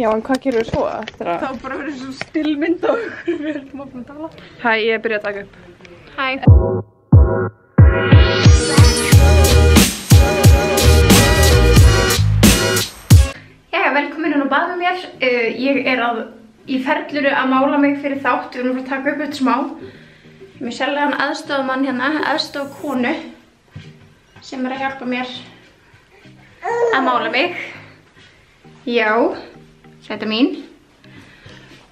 Já, en hvað gerum við svo eftir að... Þá bara verður svo stillmynd og við erum að tala. Hæ, ég er byrjað að taka upp. Hæ. Jæja, velkomin inn á bað með mér. Ég er í ferluru að mála mig fyrir þátt. Við erum að fara að taka upp eitt smá. Ég er með sérlegan aðstoðarmann hérna, aðstoðarkonu sem er að hjálpa mér að mála mig. Já. Þetta mín.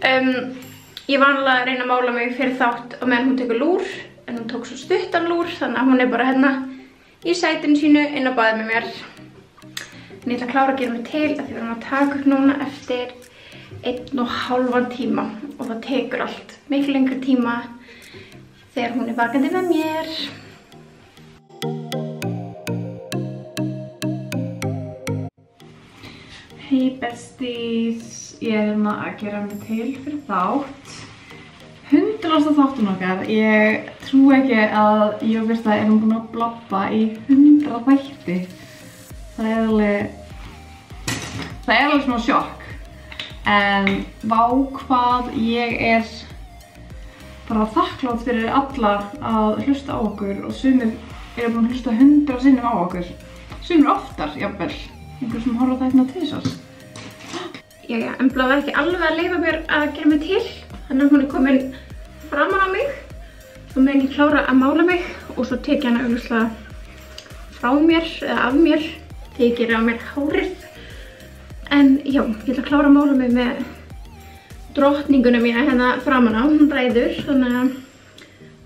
Ég vanlega að reyna að mála mig fyrir þátt og meðan hún tekur lúr, en hún tók svo stuttan lúr, þannig að hún er bara hérna í sætinu sínu inn á baði með mér. En ég ætla að klára að gera mig til að því við erum að taka upp núna eftir 1,5 tíma og það tekur allt miklu lengri tíma þegar hún er vakandi með mér. Hey besties, ég er hérna að gera mig til fyrir þátt. 100. þáttun okkar. Ég trú ekki að ég og Birta erum búin að blabba í 100 þætti. Það er alveg smá sjokk. En vá hvað ég er bara þakklátt fyrir alla að hlusta á okkur og sumir eru búin að hlusta 100 sinnum á okkur. Sumir oftar, jafnvel. Einhver sem horfa þættina tvisvar. Jæja, Embla var ekki alveg að leyfa mér að gera mig til. Þannig að hún er komin framan á mig. Svo meðan ég klára að mála mig og svo tek ég hana augljóslega frá mér eða af mér þegar ég geri á mér hárið. En já, ég ætla að klára að mála mig með drottningunum ég hérna framan á. Hún ræður, þannig að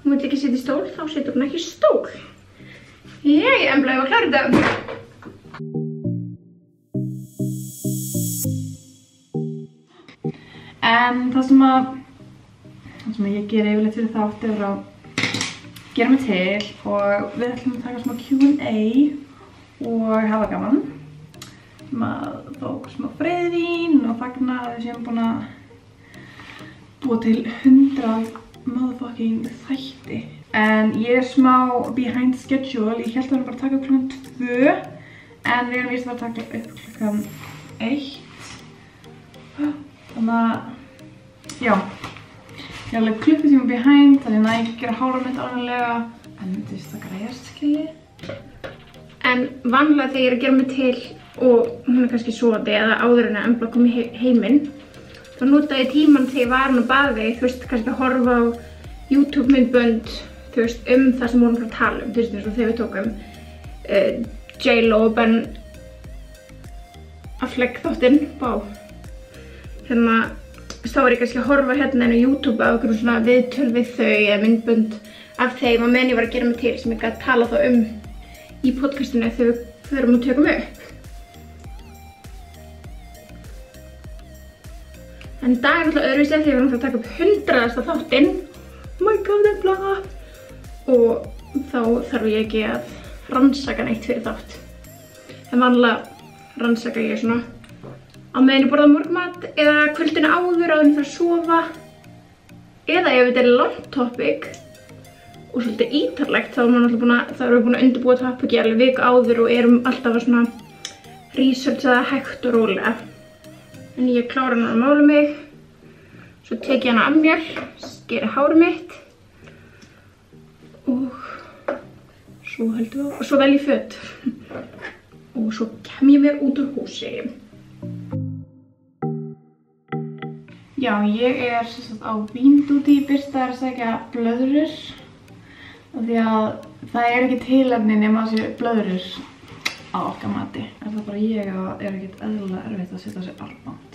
hún vill ekki sitja í stól, þá situr hún ekki í stól. Jæja, Embla, ég var klár í dag. En það sem ég ger yfirleitt fyrir þátt er að gera mig til og við ætlum að taka smá Q&A og hafa gaman. Fá okkur smá freyðvín og fagna að við séum búin að búa til 100 motherfucking þætti. En ég er smá behind schedule, ég held að við erum bara að taka upp klukkan 2 en við erum víst að taka upp klukkan 1. Þannig að, já, ég er alveg klukkutíma behind, þannig að ég ekki gera hárið mitt alveglega. En þú veist það græjast, skilji. En vanlega þegar ég er að gera mig til og hún er kannski sofandi eða áður en að Embla kom í heiminn, þá nota ég tímann þegar ég var hann á baði, þú veist, kannski að horfa á YouTube myndbönd, þú veist, það sem vorum að tala þú veist, eins og þegar við tókum J.Lo og Ben Affleck þáttinn, Þannig að þá var ég kannski að horfa hérna inn á YouTube á einhverjum svona viðtöl við þau eða myndbönd af þeim og meðan ég var að gera mig til sem ég gat tala þá í podcastinu þegar við förum og tökum upp. En í dag er alltaf öðruvísi þegar við erum að taka upp 100. þáttinn. Oh my god, Embla! Og þá þarf ég ekki að rannsaka neitt fyrir þátt. En vanlega rannsaka ég svona á meðan ég borða morgunmat eða kvöldinu áður áður en ég fer að sofa eða ef þetta er langt topic og svolítið ítarlegt þá erum við búin að undirbúa topicið alveg viku áður og erum alltaf að svona researcha það hægt og rólega. En ég klára hana að mála mig, svo tek ég hana af mér, skeri hárið mitt og svo höldum við á og svo vel ég föt og svo kem ég mér út úr húsi. Já, ég er á víndúti, Birta er að sækja blöðrur af því að það er ekki tilefni nema að sé blöðrur á okkar mati. Er það bara ég að er ekkert eðlilega erfitt að setja sér armband.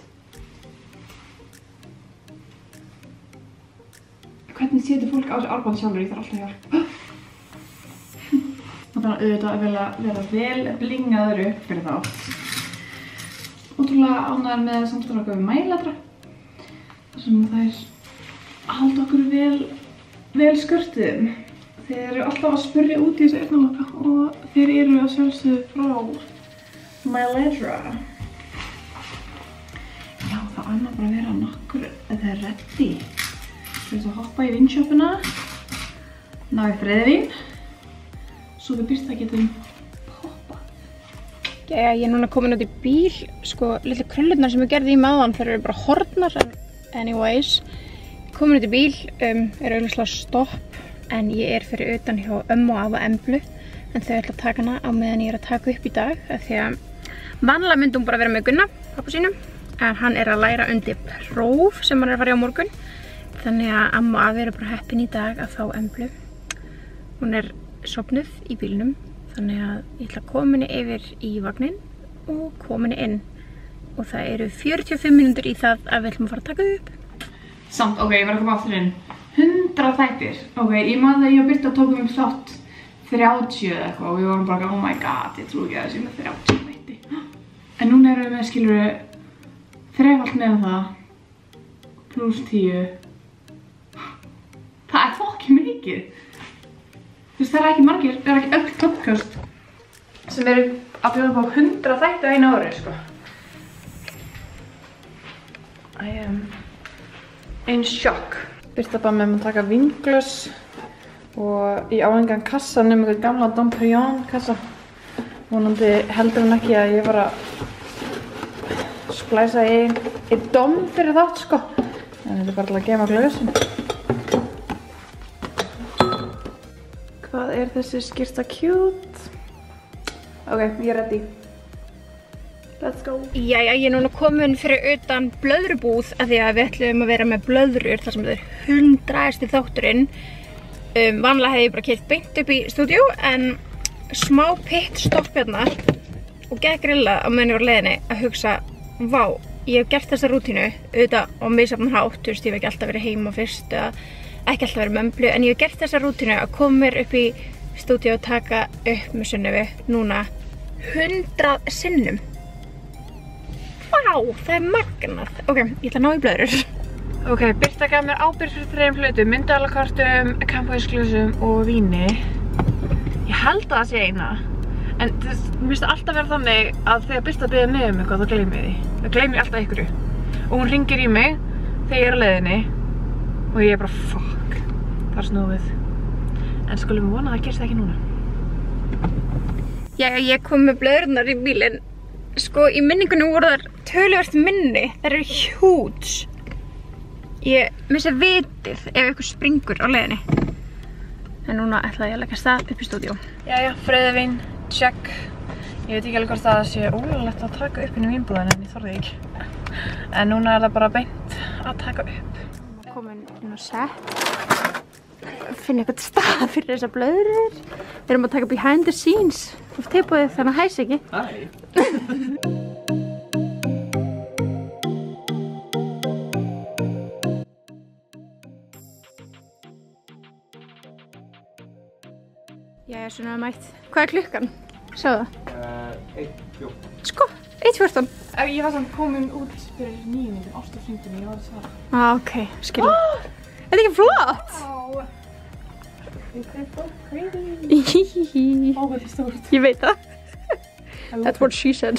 Hvernig setur fólk á sér armband sjálfur? Ég þarf alltaf hjálp. Það þarf auðvitað að vera vel blingaður upp fyrir þá. Ótrúlega ánægður með samstarf okkar við Mæladra. Sem þær halda okkur vel skörtuðum. Þeir eru alltaf að spyrja út í þessu eyrnalokka og þeir eru að sjálfsögðu frá Mæladra. Já, það annað bara að vera nokkur, þetta er ready. Við erum að hoppa í vindshoppuna, ná í freyðvín, svo við Birta getum poppað. Jæja, ég er núna komin út í bíl, sko, litlu krullurnar sem ég gerði í maðan, þær eru bara horfnar, en anyways. Komin út í bíl, augljóslega stopp, en ég fyrir utan hjá ömmu og afa Emblu, en þau ætla að taka hana á meðan ég að taka upp í dag, af því að vanlega myndi hún bara vera með Gunna, pappa sínum, en hann að læra undir próf sem hann að fara í á morgun, þannig að amma og afi eru bara heppin í dag að fá Emblu. Hún sofnuð í bílnum. Þannig að ég ætla að koma henni yfir í vagnin og koma henni inn. Og það eru 45 mínútur í það að við ætlum að fara að taka upp. Samt, ok, ég var að koma aftur inn. 100 þættir. Ok, ég man að ég og Birta tókum þátt 30 eða eitthvað og við vorum bara, oh my god, ég trúi ekki að þessi með 30 þætti. En núna erum við með, skilurðu, þrefalt með það, pluss 10. Það fokkið mikið. Þú veist, það ekki margir, það ekki öll podcast sem eru að bjóða upp á 100 þætti á einu ári, sko. I am in shock. Birta bara með að taka vínglös og í áhengan kassa nema einhvern gamla Dom Perignon kassa. Vonandi heldur hann ekki að ég var að splæsa í dom fyrir þátt, sko. En þetta bara til að gema glösin. Hvað þessi skyrta cute? Ok, ég ready. Let's go. Jæja, ég núna komin fyrir utan blöðrubúð af því að við ætlum að vera með blöðrur þar sem þetta 100. þátturinn. Vanlega hefði ég bara keypt beint upp í stúdíu en smá pitstopp hérna og gekk grilla á meðan ég var á leiðinni að hugsa, vá, ég hef gert þessa rútínu auðvitað á misjafnan hátt, þú veist, ég hef ekki alltaf verið heima fyrst eða ekki alltaf verið með Emblu, en ég hef gert þessa rútínu að koma mér upp í stúdíu og taka upp með Sunnefu núna 100 sinnum. Vá, það magnað. Ok, ég ætla að ná í blöðrur. Ok, Birta gaf mér ábyrgð fyrir 3 hlutum, myndavélakortum, kampavínsglösum og víni. Ég held að það sé eina. En mér finnst það alltaf vera þannig að þegar Birta biður mig um eitthvað, þá gleymi ég því. Það gleymi ég alltaf einhverju. Og hún hringir í mig þegar ég á leiðinni og ég bara, fuck, það snúið. En skulum við vona að það gerst ekki núna. Jæja, ég kom með blöðurnar í bílinn. Sko, í minningunum voru þær töluvert minni. Þær eru huge. Ég missi vitið ef ykkur springur á leiðinni. En núna ætla ég að leggja stað upp í stúdíu. Jæja, freyðivín, check. Ég veit ekki alveg hvort það sé ólöglegt að taka upp inn í vínbúðin en ég þorði ekki. En núna það bara beint að taka upp. Komin inn á set. Finna eitthvað stað fyrir þessar blöðrur. Við erum að taka behind the scenes. Þú tilbúið þannig að hæs ekki. Hæ. Jæja, svona mætt. Hvað er klukkan? Sjáðu það. 1:14. Sko, 1:14. Ég var samt komin út fyrir 9, Ásta hringdi mig, ég var að svara. Ok, skilja. Þetta er ekki flott? Ó, þetta er stórt. Ég veit það. That's what she said.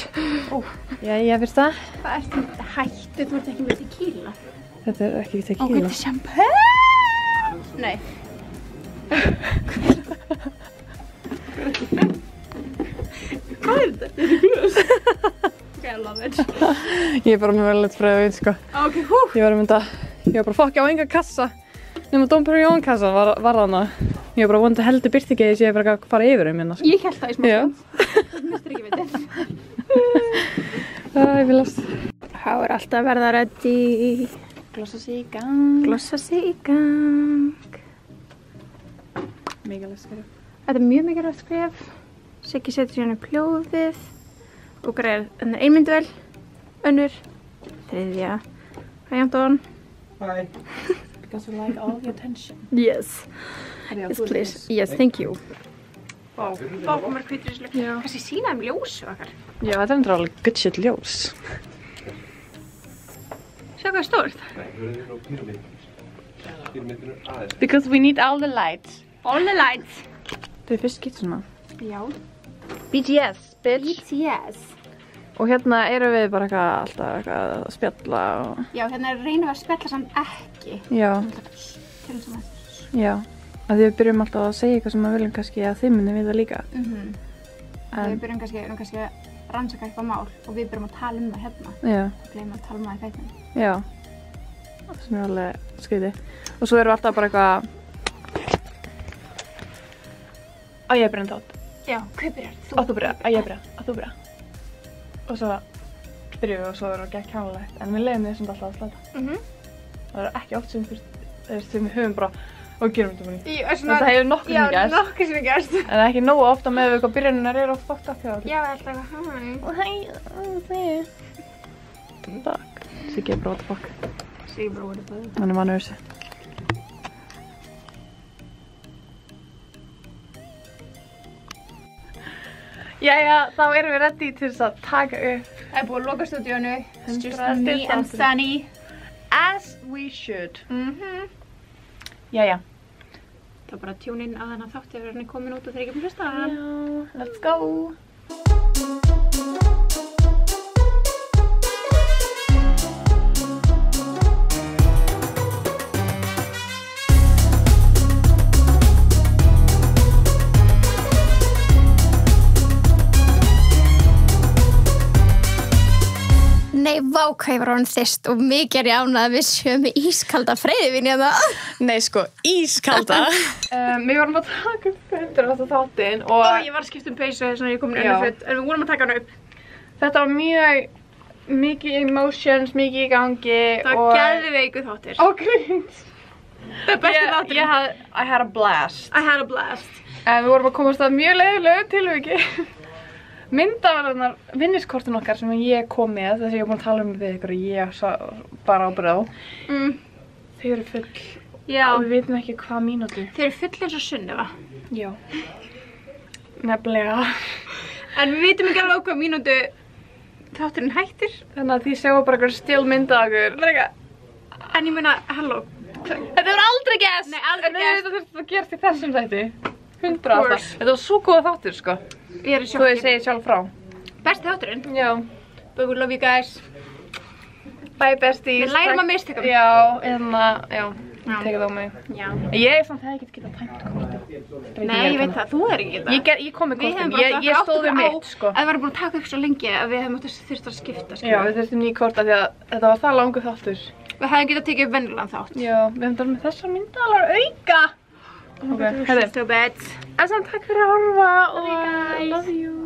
Jæja, Birta. Hvað ertu hættu? Þú ert ekki með tequila. Þetta er ekki Ok, tequila. þetta er champagne. Nei. Hvað er þetta? Þetta er glös. Ok, I love it. Ég er bara með vel eitt freyðivín, sko. Ok, hú. Ég var bara fokk á enga kassa. Nefnum Dom Perignon kassa var þarna. Ég var bara vonandi heldur Birta ekki að ég sé bara að fara yfir hérna, sko. Ég held það í smá Já. stund. Þú mistir ekki vitið. Ég vil last. Há er alltaf að verða ready. Glossa sig í gang. Glossa sig í gang. Mikilvægt skref. Þetta er mjög mikilvægt skref. Siggi setur hérna pljóðið og greiðir ein myndavél, önnur, þriðja. Hi Anton. Hi. Because we like all the attention. Yes. Yes, please. Yes, thank you. Vá, komur hvítur í slökk. Kannski sína ljósu okkar. Já, þetta er alveg good shit ljós. Sjá hvað er stórt. Nei, við erum nú píramíd. Píramídinu aðeins. Because we need all the lights. All the lights. Þetta er fyrst skipt svona. Já. BTS, bitch. BTS. Og hérna erum við bara alltaf að spjalla og... Já, hérna reynum við að spjalla samt ekki. Já, Til svona. já. Af því við byrjum alltaf að segja eitthvað sem við viljum kannski að þið munum við það líka. Við byrjum kannski rannsaka eitthvað mál og við byrjum að tala um það hérna. Já. Það gleymum að tala um það í þættinum. Já. Það er alveg skrítið. Og svo erum við alltaf bara eitthvað... Á ég að byrja þátt. Já, hvað byrjar þú? Á þú byrja, á ég að byrja, á þú byrja. Og svo byrjum við og svo erum við ekki kjánulegt. En við leiðum þessum alltaf að slæta. Það er ekki oft sem við höfum bara og gerum þetta bara. Þetta hefur nokkuð sem gerst. Já, nokkuð sem gerst. En það er ekki nógu ofta með við hvað byrjunar eru oft fucked up hjá það. Já, alltaf Hæ, takk. Siggi er bara what the fuck. Siggi bara what the fuck. Hann er mannur þessi. Jæja, þá erum við ready til þess að taka upp. Það er búið að loka stúdíónu. It's just 100 me and Sunny. As we should. Jæja. Það er bara að tune inn að þennan þátt ef hann er komin út og þeir ekki búin að hlusta. Já, let's go. Nei, vá hvað ég var orðin þyrst og mikið er ég ánað að við séum með ískalda freyðivín hérna. Nei, sko, ískalda. Við vorum að taka upp 100 þáttinn og... Ég var að skipta um peysu þess að ég kom inn önnur föt, en við vorum að taka hann upp. Þetta var mjög mikið emotions, mikið í gangi Það var geðveiku þáttir. Gríns. Það er besti þáttir. I had a blast. I had a blast. En við vorum að komast að mjög leiðilegu tilviki. Myndavælarnar, vinniskortin okkar sem ég kom með, þess að ég var búin að tala um við ykkur og ég bara ábyrgð á. Þau eru full. Já. Og við vitum ekki hvað mínútu. Þau eru full eins og Sunneva. Já. Nefnilega. En við vitum ekki alveg á hvað mínútu þátturinn hættir. Þannig að því sjáum bara eitthvað still mynda okkur. En ég meina, halló. Þetta var aldrei gerst! Nei, aldrei gerst. En þetta þurfti að gerast í þessum þætti. 100 alltaf. Þetta var svo góða þáttur, sko. Ég er í Svo sjokki. ég segi sjálf frá. Besti þátturinn. Já. But we love you guys. Bye besties. Við lærum að mistökum. Já, já. Tekið á mig. Já. Ég samt hefði ekki getað tæmt kortið. Nei, ég veit það. Þú er ekki það. Ég kom með kortin. Ég stóð við mitt, sko. Að við varum búin að taka upp svo lengi að við hefum þurft að skipta, sko. Já, við þurftum ný kort af því að þetta var það langur þáttur. Við hefum getað tekið upp venjulegan þátt. Já, við hefum með þessar myndaðalar auka. Ok, heyrðu. So bad. En samt takk fyrir að horfa og Bye, guys. love you.